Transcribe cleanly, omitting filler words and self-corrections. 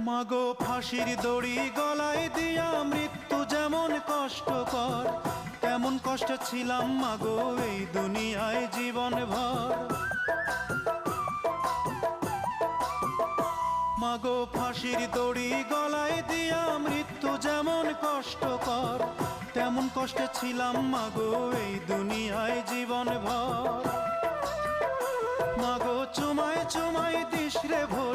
মাগো ফাঁসির দড়ি গলায় দিয়া মৃত্যু যেমন কষ্টকর, তেমন কষ্টে ছিলাম মাগো এই দুনিয়ায় জীবন ভর। মাগো ফাঁসির দড়ি গলায় দিয়া মৃত্যু যেমন কষ্টকর, তেমন কষ্টে ছিলাম মাগো এই দুনিয়ায় জীবন ভর। মাগো চুমায় চুমায় দিশরে ভোর